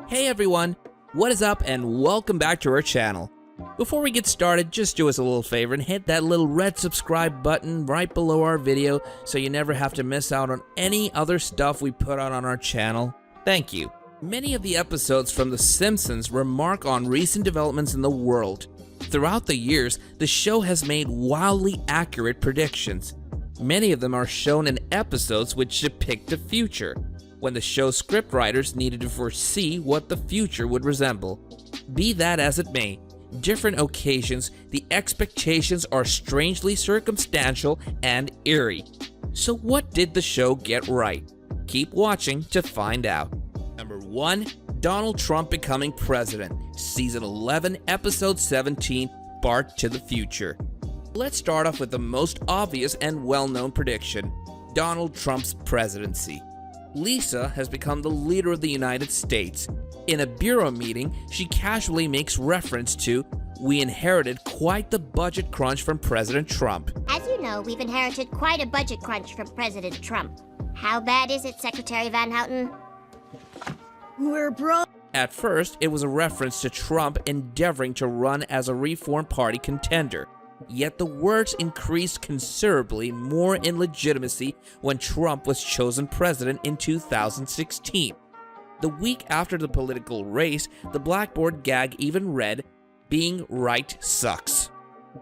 Hey everyone, what is up and welcome back to our channel. Before we get started, just do us a little favor and hit that little red subscribe button right below our video so you never have to miss out on any other stuff we put out on our channel. Thank you. Many of the episodes from The Simpsons remark on recent developments in the world. Throughout the years, the show has made wildly accurate predictions. Many of them are shown in episodes which depict the future, when the show's scriptwriters needed to foresee what the future would resemble. Be that as it may, different occasions, the expectations are strangely circumstantial and eerie. So what did the show get right? Keep watching to find out. Number 1. Donald Trump becoming president. Season 11, Episode 17, Bart to the Future. Let's start off with the most obvious and well-known prediction: Donald Trump's presidency. Lisa has become the leader of the United States. In a bureau meeting, she casually makes reference to, "We inherited quite the budget crunch from President Trump." As you know, we've inherited quite a budget crunch from President Trump. How bad is it, Secretary Van Houten? We're broke. At first, it was a reference to Trump endeavoring to run as a Reform Party contender. Yet the words increased considerably more in legitimacy when Trump was chosen president in 2016. The week after the political race, the Blackboard gag even read, "Being right sucks."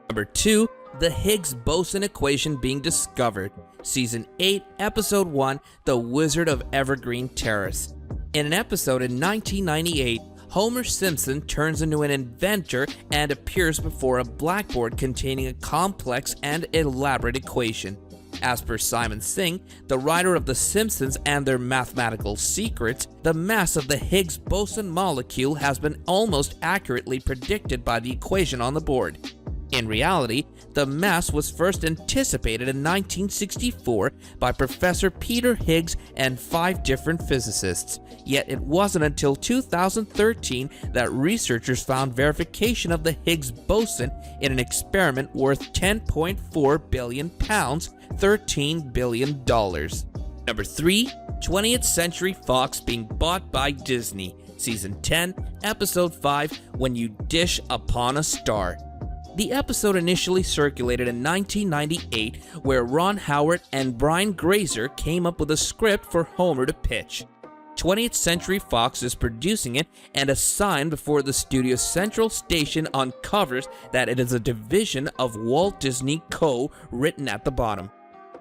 Number 2. The Higgs-Boson equation being discovered. Season 8, Episode 1, The Wizard of Evergreen Terrace. In an episode in 1998, Homer Simpson turns into an inventor and appears before a blackboard containing a complex and elaborate equation. As per Simon Singh, the writer of The Simpsons and Their Mathematical Secrets, the mass of the Higgs-Boson molecule has been almost accurately predicted by the equation on the board. In reality, the mass was first anticipated in 1964 by Professor Peter Higgs and 5 different physicists, yet it wasn't until 2013 that researchers found verification of the Higgs boson in an experiment worth £10.4 billion, $13 billion. Number 3. 20th Century Fox being bought by Disney. Season 10, Episode 5, When You Dish Upon a Star. The episode initially circulated in 1998, where Ron Howard and Brian Grazer came up with a script for Homer to pitch. 20th Century Fox is producing it, and a sign before the studio's central station uncovers that it is a division of Walt Disney Co. written at the bottom.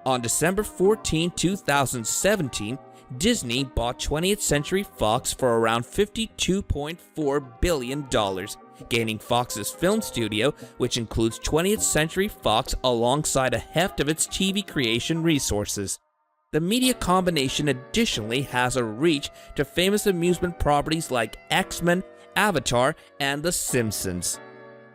On December 14, 2017, Disney bought 20th Century Fox for around $52.4 billion. Gaining Fox's film studio, which includes 20th Century Fox alongside a heft of its TV creation resources. The media combination additionally has a reach to famous amusement properties like X-Men, Avatar, and The Simpsons.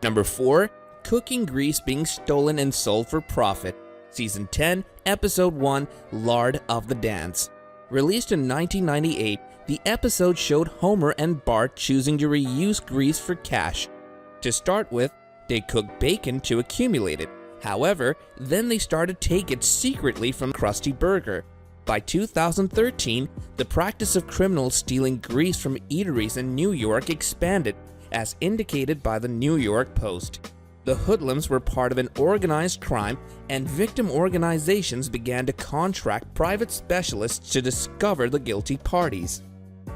Number 4. Cooking grease being stolen and sold for profit. Season 10, Episode 1, Lard of the Dance. Released in 1998, the episode showed Homer and Bart choosing to reuse grease for cash. To start with, they cooked bacon to accumulate it. However, then they started to take it secretly from Krusty Burger. By 2013, the practice of criminals stealing grease from eateries in New York expanded, as indicated by the New York Post. The hoodlums were part of an organized crime, and victim organizations began to contract private specialists to discover the guilty parties.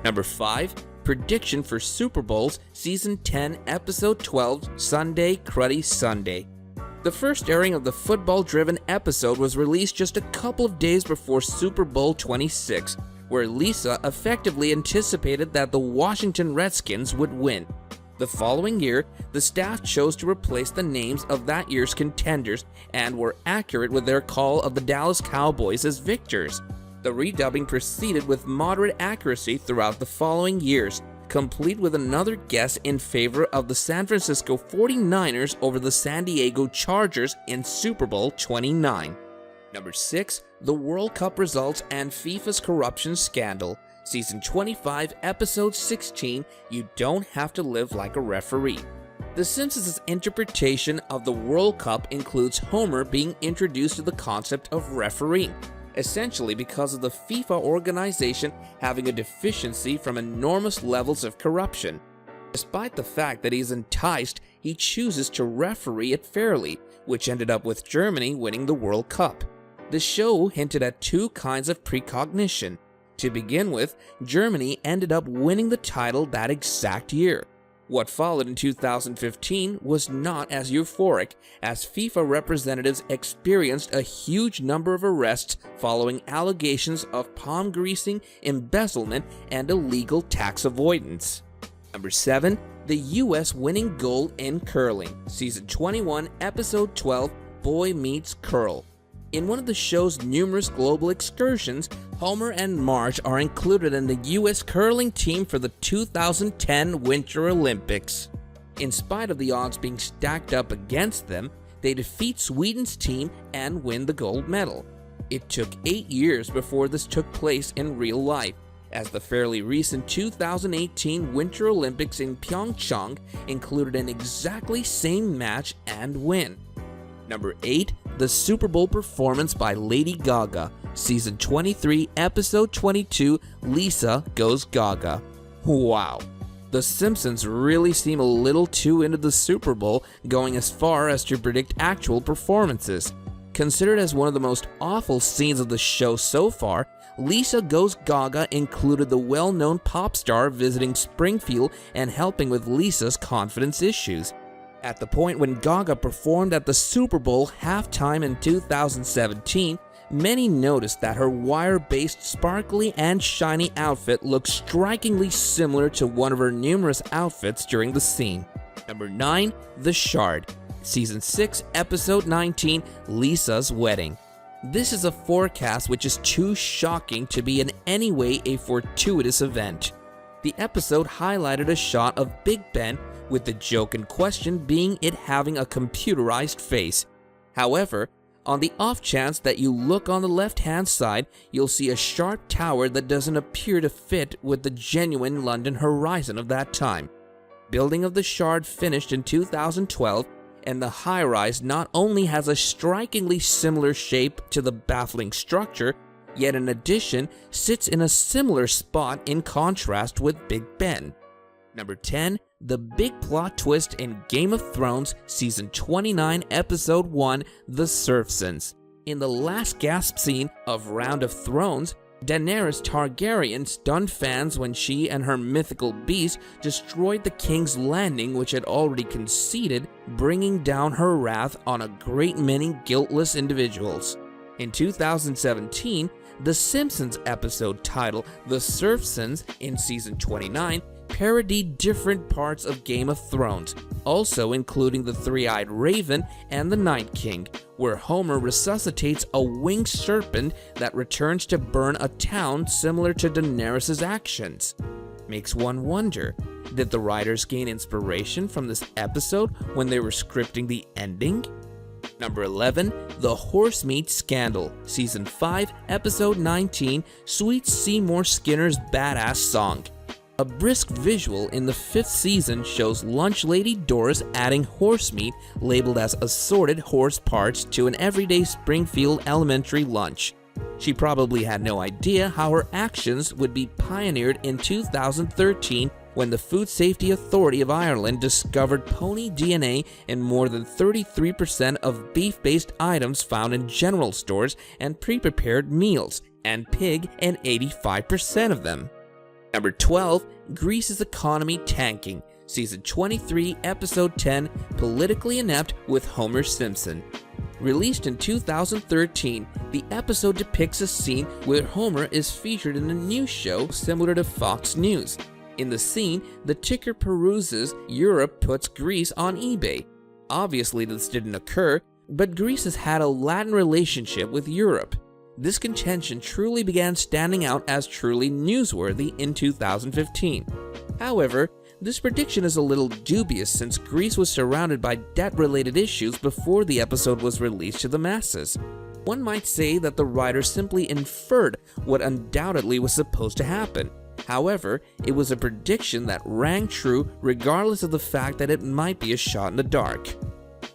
Number 5. Prediction for Super Bowls, Season 10, Episode 12, Sunday Cruddy Sunday. The first airing of the football-driven episode was released just a couple of days before Super Bowl 26, where Lisa effectively anticipated that the Washington Redskins would win. The following year, the staff chose to replace the names of that year's contenders and were accurate with their call of the Dallas Cowboys as victors. The redubbing proceeded with moderate accuracy throughout the following years, complete with another guess in favor of the San Francisco 49ers over the San Diego Chargers in Super Bowl 29. Number 6. The World Cup results and FIFA's corruption scandal. Season 25, Episode 16, You Don't Have to Live Like a Referee. The Simpsons' interpretation of the World Cup includes Homer being introduced to the concept of refereeing. essentially because of the FIFA organization having a deficiency from enormous levels of corruption. Despite the fact that he's enticed, he chooses to referee it fairly, which ended up with Germany winning the World Cup. The show hinted at two kinds of precognition. To begin with, Germany ended up winning the title that exact year. What followed in 2015 was not as euphoric, as FIFA representatives experienced a huge number of arrests following allegations of palm greasing, embezzlement, and illegal tax avoidance. Number 7. The US winning gold in curling, Season 21, Episode 12, Boy Meets Curl. In one of the show's numerous global excursions, Homer and Marge are included in the US curling team for the 2010 Winter Olympics. In spite of the odds being stacked up against them, they defeat Sweden's team and win the gold medal. It took 8 years before this took place in real life, as the fairly recent 2018 Winter Olympics in Pyeongchang included an exactly same match and win. Number 8. The Super Bowl performance by Lady Gaga, Season 23, Episode 22, Lisa Goes Gaga. Wow. The Simpsons really seem a little too into the Super Bowl, going as far as to predict actual performances. Considered as one of the most awful scenes of the show so far, Lisa Goes Gaga included the well-known pop star visiting Springfield and helping with Lisa's confidence issues. At the point when Gaga performed at the Super Bowl halftime in 2017, many noticed that her wire-based sparkly and shiny outfit looked strikingly similar to one of her numerous outfits during the scene. Number 9. The Shard, Season 6, Episode 19, Lisa's Wedding. This is a forecast which is too shocking to be in any way a fortuitous event. The episode highlighted a shot of Big Ben, with the joke in question being it having a computerized face. However, on the off chance that you look on the left-hand side, you'll see a sharp tower that doesn't appear to fit with the genuine London horizon of that time. Building of the Shard finished in 2012, and the high-rise not only has a strikingly similar shape to the baffling structure, yet in addition sits in a similar spot in contrast with Big Ben. Number 10. The big plot twist in Game of Thrones, Season 29, Episode 1, The Simpsons. In the last gasp scene of Round of Thrones, Daenerys Targaryen stunned fans when she and her mythical beast destroyed the King's Landing, which had already conceded, bringing down her wrath on a great many guiltless individuals. In 2017, The Simpsons episode titled The Simpsons in Season 29 parodied different parts of Game of Thrones, also including the Three-Eyed Raven and the Night King, where Homer resuscitates a winged serpent that returns to burn a town similar to Daenerys' actions. Makes one wonder, did the writers gain inspiration from this episode when they were scripting the ending? Number 11. The Horsemeat Scandal, Season 5, Episode 19, Sweet Seymour Skinner's Badass Song. A brisk visual in the 5th season shows lunch lady Doris adding horse meat labeled as assorted horse parts to an everyday Springfield elementary lunch. She probably had no idea how her actions would be pioneered in 2013 when the Food Safety Authority of Ireland discovered pony DNA in more than 33% of beef-based items found in general stores and pre-prepared meals, and pig in 85% of them. Number 12. Greece's Economy Tanking, Season 23, Episode 10, Politically Inept with Homer Simpson. Released in 2013, the episode depicts a scene where Homer is featured in a news show similar to Fox News. In the scene, the ticker peruses Europe puts Greece on eBay. Obviously this didn't occur, but Greece has had a Latin relationship with Europe. This contention truly began standing out as truly newsworthy in 2015. However, this prediction is a little dubious since Greece was surrounded by debt-related issues before the episode was released to the masses. One might say that the writer simply inferred what undoubtedly was supposed to happen. However, it was a prediction that rang true regardless of the fact that it might be a shot in the dark.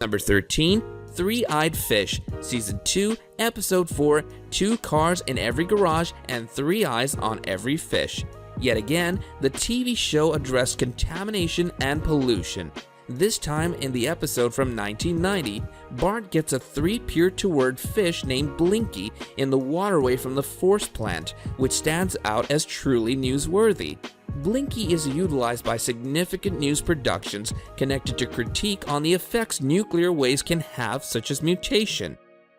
Number 13. Three-Eyed Fish, Season 2, Episode 4, 2 cars in every garage and 3 eyes on every fish. Yet again, the TV show addressed contamination and pollution. This time in the episode from 1990, Bart gets a 3 pure-to-word fish named Blinky in the waterway from the force plant, which stands out as truly newsworthy. Blinky is utilized by significant news productions connected to critique on the effects nuclear waste can have, such as mutation.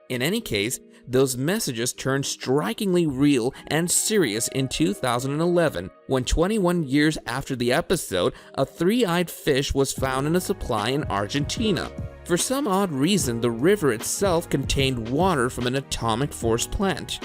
In any case, those messages turned strikingly real and serious in 2011, when 21 years after the episode, a 3-eyed fish was found in a supply in Argentina. For some odd reason, the river itself contained water from an atomic force plant.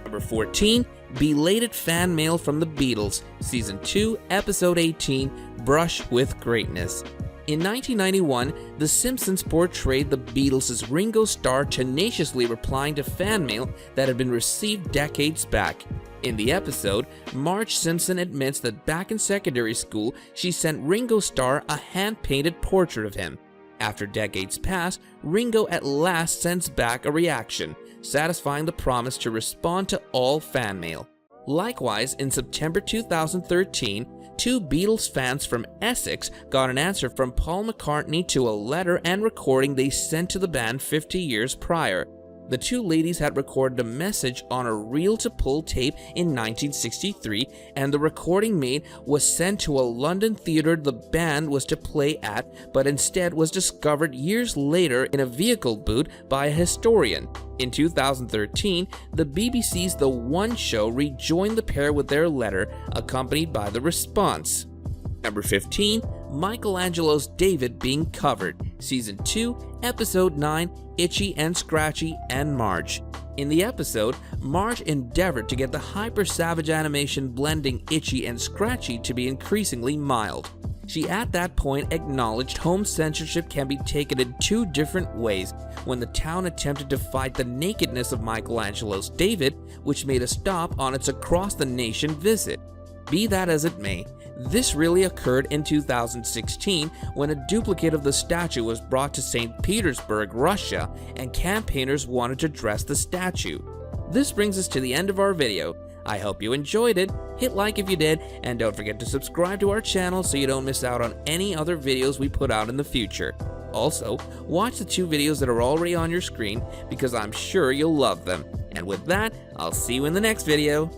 Number 14. Belated fan mail from the Beatles, Season 2, Episode 18, Brush with Greatness. In 1991, The Simpsons portrayed the Beatles' Ringo Starr tenaciously replying to fan mail that had been received decades back. In the episode, Marge Simpson admits that back in secondary school, she sent Ringo Starr a hand-painted portrait of him. After decades pass, Ringo at last sends back a reaction, satisfying the promise to respond to all fan mail. Likewise, in September 2013, 2 Beatles fans from Essex got an answer from Paul McCartney to a letter and recording they sent to the band 50 years prior. The 2 ladies had recorded a message on a reel-to-pull tape in 1963, and the recording made was sent to a London theater the band was to play at, but instead was discovered years later in a vehicle boot by a historian. In 2013, the BBC's The One Show rejoined the pair with their letter, accompanied by the response. Number 15. Michelangelo's David being covered, Season 2, Episode 9, Itchy and Scratchy and Marge. In the episode, Marge endeavored to get the hyper-savage animation blending Itchy and Scratchy to be increasingly mild. She at that point acknowledged home censorship can be taken in 2 different ways when the town attempted to fight the nakedness of Michelangelo's David, which made a stop on its across-the-nation visit. Be that as it may, this really occurred in 2016 when a duplicate of the statue was brought to St. Petersburg, Russia, and campaigners wanted to dress the statue. This brings us to the end of our video. I hope you enjoyed it. Hit like if you did, and don't forget to subscribe to our channel so you don't miss out on any other videos we put out in the future. Also, watch the 2 videos that are already on your screen because I'm sure you'll love them. And with that, I'll see you in the next video.